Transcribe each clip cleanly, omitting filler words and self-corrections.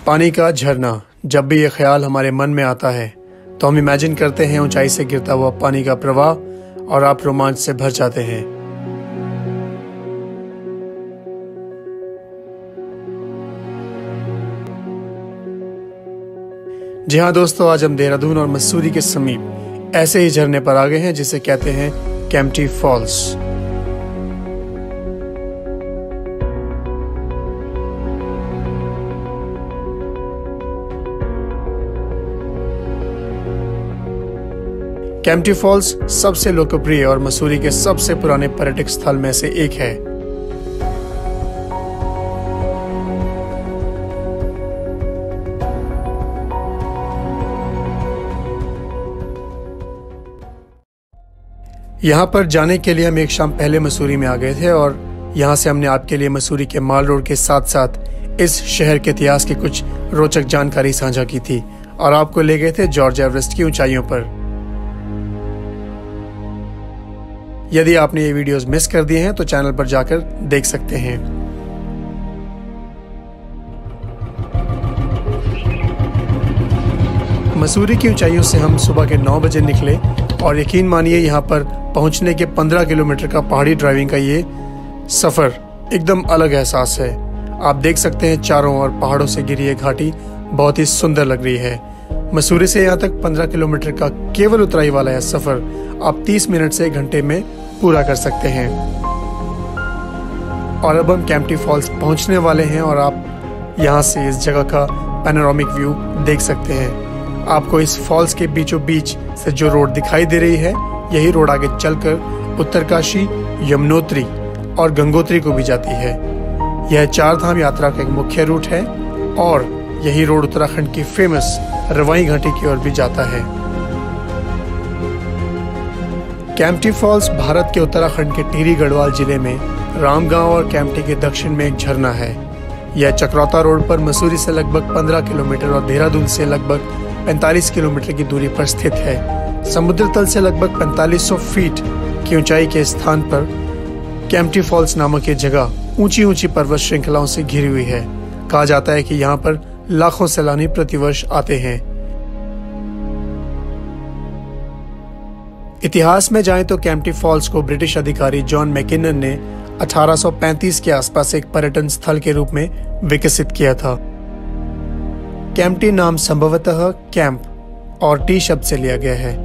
पानी का झरना। जब भी ये ख्याल हमारे मन में आता है तो हम इमेजिन करते हैं ऊंचाई से गिरता हुआ पानी का प्रवाह और आप रोमांच से भर जाते हैं। जी हाँ दोस्तों, आज हम देहरादून और मसूरी के समीप ऐसे ही झरने पर आ गए हैं जिसे कहते हैं केम्प्टी फॉल्स। केम्प्टी फॉल्स सबसे लोकप्रिय और मसूरी के सबसे पुराने पर्यटक स्थल में से एक है। यहाँ पर जाने के लिए हम एक शाम पहले मसूरी में आ गए थे और यहाँ से हमने आपके लिए मसूरी के माल रोड के साथ साथ इस शहर के इतिहास की कुछ रोचक जानकारी साझा की थी और आपको ले गए थे जॉर्ज एवरेस्ट की ऊंचाइयों पर। यदि आपने ये वीडियोस मिस कर दिए हैं तो चैनल पर जाकर देख सकते हैं। मसूरी की ऊंचाइयों से हम सुबह के 9 बजे निकले और यकीन मानिए यहाँ पर पहुंचने के 15 किलोमीटर का पहाड़ी ड्राइविंग का ये सफर एकदम अलग एहसास है। आप देख सकते हैं चारों ओर पहाड़ों से घिरी ये घाटी बहुत ही सुंदर लग रही है। मसूरी से यहाँ तक 15 किलोमीटर का केवल उतराई वाला यह सफर आप 30 मिनट से 1 घंटे में पूरा कर सकते हैं। और अब हम केम्प्टी फॉल्स पहुंचने वाले हैं और आप यहाँ से इस जगह का पैनोरामिक व्यू देख सकते हैं। आपको इस फॉल्स के बीचों बीच से जो रोड दिखाई दे रही है, यही रोड आगे चलकर उत्तरकाशी, यमुनोत्री और गंगोत्री को भी जाती है। यह 4 धाम यात्रा का एक मुख्य रूट है और यही रोड उत्तराखंड की फेमस रवाई घाटी की ओर भी जाता है। केम्प्टी फॉल्स भारत के उत्तराखंड के टिहरी गढ़वाल जिले में रामगांव और केम्प्टी के दक्षिण में एक झरना है। यह चक्राता रोड पर मसूरी से लगभग 15 किलोमीटर और देहरादून से लगभग 45 किलोमीटर की दूरी पर स्थित है। समुद्र तल से लगभग 4500 फीट की ऊंचाई के स्थान पर केम्प्टी फॉल्स नामक ये जगह ऊंची ऊंची पर्वत श्रृंखलाओं से घिरी हुई है। कहा जाता है कि यहाँ पर लाखों सैलानी प्रतिवर्ष आते हैं। इतिहास में जाएं तो केम्प्टी फॉल्स को ब्रिटिश अधिकारी जॉन मैकिनन ने 1835 के आसपास एक पर्यटन स्थल के रूप में विकसित किया था। केम्प्टी नाम संभवतः कैंप और टी शब्द से लिया गया है।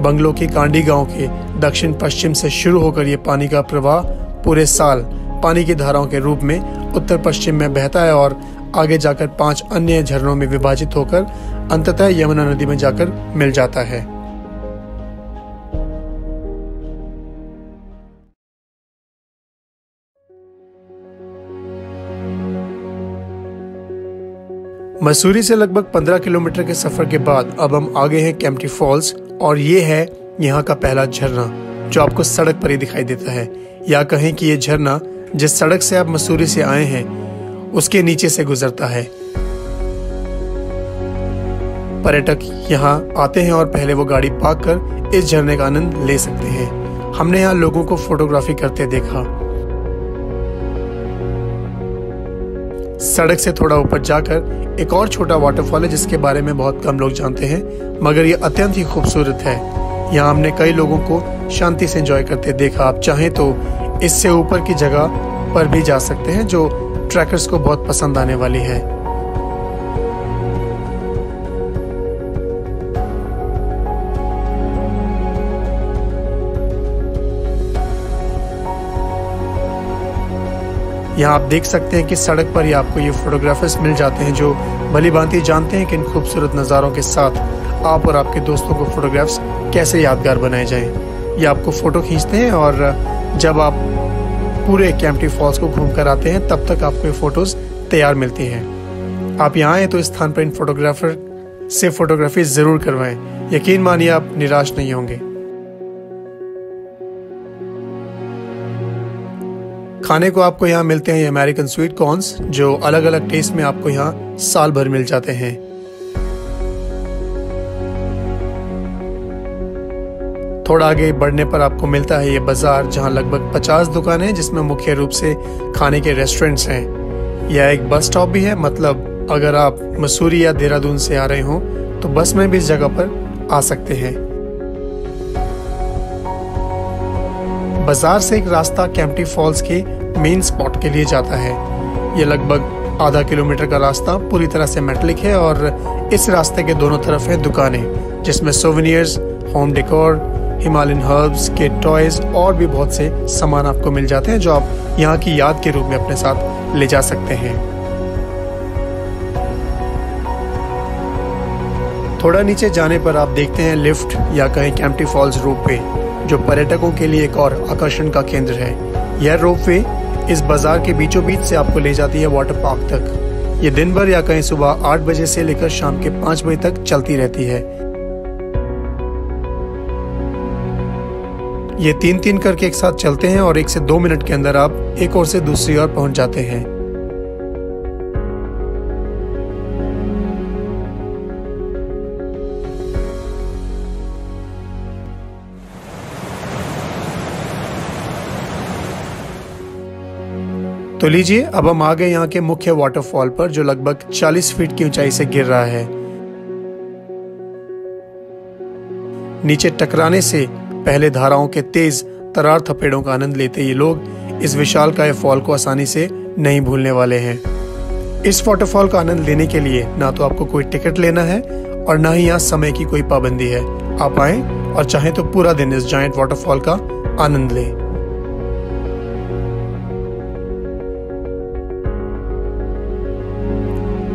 बंगलो की कांडी गांव के दक्षिण पश्चिम से शुरू होकर यह पानी का प्रवाह पूरे साल पानी की धाराओं के रूप में उत्तर पश्चिम में बहता है और आगे जाकर 5 अन्य झरनों में विभाजित होकर अंततः यमुना नदी में जाकर मिल जाता है। मसूरी से लगभग 15 किलोमीटर के सफर के बाद अब हम आगे हैं केम्प्टी फॉल्स और ये है यहाँ का पहला झरना जो आपको सड़क पर ही दिखाई देता है। या कहें कि ये झरना जिस सड़क से आप मसूरी से आए हैं उसके नीचे से गुजरता है। पर्यटक यहाँ आते हैं और पहले वो गाड़ी पार्क कर इस झरने का आनंद ले सकते हैं। हमने यहाँ लोगों को फोटोग्राफी करते देखा। सड़क से थोड़ा ऊपर जाकर एक और छोटा वाटरफॉल है जिसके बारे में बहुत कम लोग जानते हैं, मगर ये अत्यंत ही खूबसूरत है। यहाँ हमने कई लोगों को शांति से एंजॉय करते देखा। आप चाहें तो इससे ऊपर की जगह पर भी जा सकते हैं जो ट्रैकर्स को बहुत पसंद आने वाली है। यहाँ आप देख सकते हैं कि सड़क पर ही आपको ये फोटोग्राफर्स मिल जाते हैं जो भली भांति जानते हैं कि इन खूबसूरत नज़ारों के साथ आप और आपके दोस्तों को फोटोग्राफ्स कैसे यादगार बनाए जाएं। ये आपको फ़ोटो खींचते हैं और जब आप पूरे केम्प्टी फॉल्स को घूमकर आते हैं तब तक आपको ये फ़ोटोज़ तैयार मिलती हैं। आप यहाँ आए तो इस स्थान पर इन फोटोग्राफर से फोटोग्राफी ज़रूर करवाएं। यकीन मानिए आप निराश नहीं होंगे। खाने को आपको यहाँ मिलते हैं ये अमेरिकन स्वीट कॉर्न्स जो अलग अलग टेस्ट में आपको यहाँ साल भर मिल जाते हैं। थोड़ा आगे बढ़ने पर आपको मिलता है ये बाजार जहाँ लगभग 50 दुकानें हैं जिसमें मुख्य रूप से खाने के रेस्टोरेंट्स हैं। यह एक बस स्टॉप भी है, मतलब अगर आप मसूरी या देहरादून से आ रहे हो तो बस में भी इस जगह पर आ सकते हैं। बाजार से एक रास्ता केम्प्टी फॉल्स के मेन स्पॉट के लिए जाता है। ये लगभग आधा किलोमीटर का रास्ता पूरी तरह से मेटलिक है और इस रास्ते के दोनों तरफ है दुकानें जिसमें souvenirs, home decor, Himalayan herbs के टॉयज और भी बहुत से सामान आपको मिल जाते हैं जो आप यहाँ की याद के रूप में अपने साथ ले जा सकते हैं। थोड़ा नीचे जाने पर आप देखते हैं लिफ्ट या कहीं केम्प्टी फॉल्स रोपवे, जो पर्यटकों के लिए एक और आकर्षण का केंद्र है। यह रोपवे इस बाजार के बीचों बीच से आपको ले जाती है वाटर पार्क तक। ये दिन भर या कहीं सुबह 8 बजे से लेकर शाम के 5 बजे तक चलती रहती है। ये 3-3 करके एक साथ चलते हैं और 1 से 2 मिनट के अंदर आप एक ओर से दूसरी ओर पहुंच जाते हैं। तो लीजिए, अब हम आ गए यहाँ के मुख्य वाटरफॉल पर जो लगभग 40 फीट की ऊंचाई से गिर रहा है। नीचे टकराने से पहले धाराओं के तेज तरार थपेड़ों का आनंद लेते ये लोग इस विशालकाय फॉल को आसानी से नहीं भूलने वाले हैं। इस वाटरफॉल का आनंद लेने के लिए ना तो आपको कोई टिकट लेना है और ना ही यहाँ समय की कोई पाबंदी है। आप आए और चाहें तो पूरा दिन इस जायंट वाटरफॉल का आनंद लें।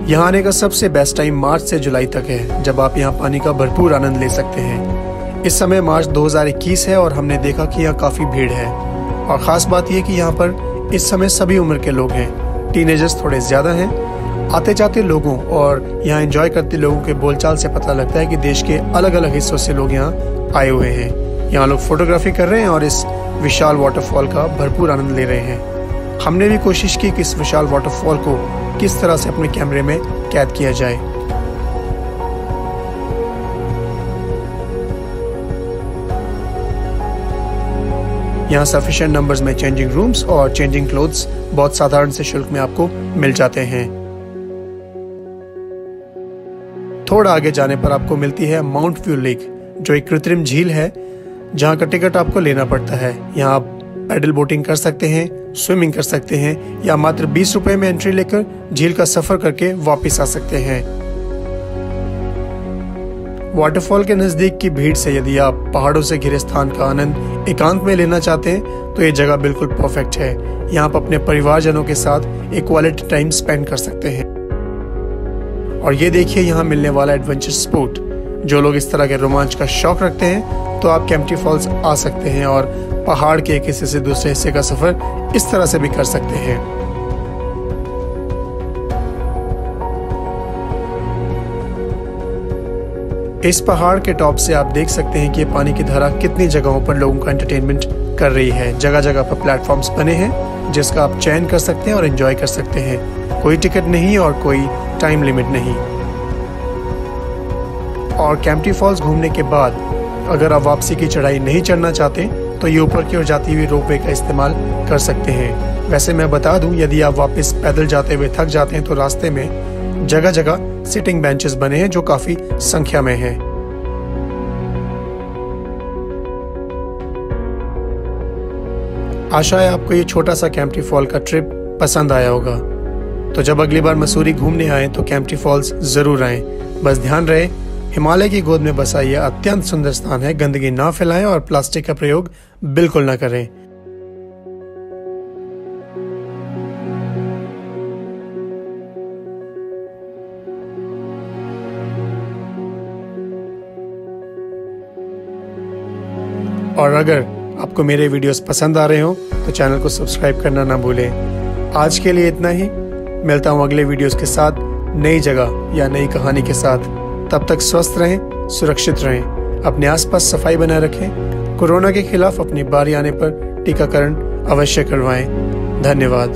यहाँ आने का सबसे बेस्ट टाइम मार्च से जुलाई तक है, जब आप यहाँ पानी का भरपूर आनंद ले सकते हैं। इस समय मार्च 2021 है और हमने देखा कि यहाँ काफी भीड़ है और खास बात यह कि यहाँ पर इस समय सभी उम्र के लोग हैं। टीनेजर्स थोड़े ज्यादा हैं। आते जाते लोगों और यहाँ एंजॉय करते लोगों के बोलचाल से पता लगता है कि देश के अलग अलग हिस्सों से लोग यहाँ आए हुए हैं। यहाँ लोग फोटोग्राफी कर रहे हैं और इस विशाल वाटरफॉल का भरपूर आनंद ले रहे हैं। हमने भी कोशिश की कि इस विशाल वाटरफॉल को किस तरह से अपने कैमरे में कैद किया जाए। यहाँ सफिशिएंट नंबर्स में चेंजिंग रूम्स और चेंजिंग क्लोथ्स बहुत साधारण से शुल्क में आपको मिल जाते हैं। थोड़ा आगे जाने पर आपको मिलती है माउंट व्यू लेक, जो एक कृत्रिम झील है जहाँ का टिकट आपको लेना पड़ता है। यहाँ आप पैडल बोटिंग कर सकते हैं, स्विमिंग कर सकते हैं या मात्र 20 रुपए में एंट्री लेकर झील का सफर करके वापस आ सकते हैं। वाटरफॉल के नजदीक की भीड़ से यदि आप पहाड़ों से घिरे स्थान का आनंद एकांत में लेना चाहते हैं तो ये जगह बिल्कुल परफेक्ट है। यहाँ आप अपने परिवारजनों के साथ एक क्वालिटी टाइम स्पेंड कर सकते हैं। और ये देखिए यहाँ मिलने वाला एडवेंचर स्पोर्ट। जो लोग इस तरह के रोमांच का शौक रखते हैं तो आप केम्प्टी फॉल्स आ सकते हैं और पहाड़ के एक हिस्से से दूसरे हिस्से का सफर इस तरह से भी कर सकते हैं। इस पहाड़ के टॉप से आप देख सकते हैं कि ये पानी की धारा कितनी जगहों पर लोगों का एंटरटेनमेंट कर रही है। जगह जगह पर प्लेटफॉर्म्स बने हैं जिसका आप चयन कर सकते हैं और एंजॉय कर सकते हैं। कोई टिकट नहीं और कोई टाइम लिमिट नहीं। और केम्प्टी फॉल्स घूमने के बाद अगर आप वापसी की चढ़ाई नहीं चढ़ना चाहते तो ये ऊपर की ओर जाती हुई रोपवे का इस्तेमाल कर सकते हैं। वैसे मैं बता दूं, यदि आप वापस पैदल जाते हुए थक जाते हैं तो रास्ते में जगह जगह सिटिंग बेंचेस बने हैं जो काफी संख्या में हैं। आशा है आपको ये छोटा सा केम्प्टी फॉल का ट्रिप पसंद आया होगा। तो जब अगली बार मसूरी घूमने आए तो केम्प्टी फॉल्स जरूर आएं। बस ध्यान रहे, हिमालय की गोद में बसा यह अत्यंत सुंदर स्थान है। गंदगी ना फैलाएं और प्लास्टिक का प्रयोग बिल्कुल ना करें। और अगर आपको मेरे वीडियोस पसंद आ रहे हो तो चैनल को सब्सक्राइब करना ना भूलें। आज के लिए इतना ही। मिलता हूँ अगले वीडियोस के साथ, नई जगह या नई कहानी के साथ। तब तक स्वस्थ रहें, सुरक्षित रहें, अपने आसपास सफाई बनाए रखें। कोरोना के खिलाफ अपनी बारी आने पर टीकाकरण अवश्य करवाएं। धन्यवाद।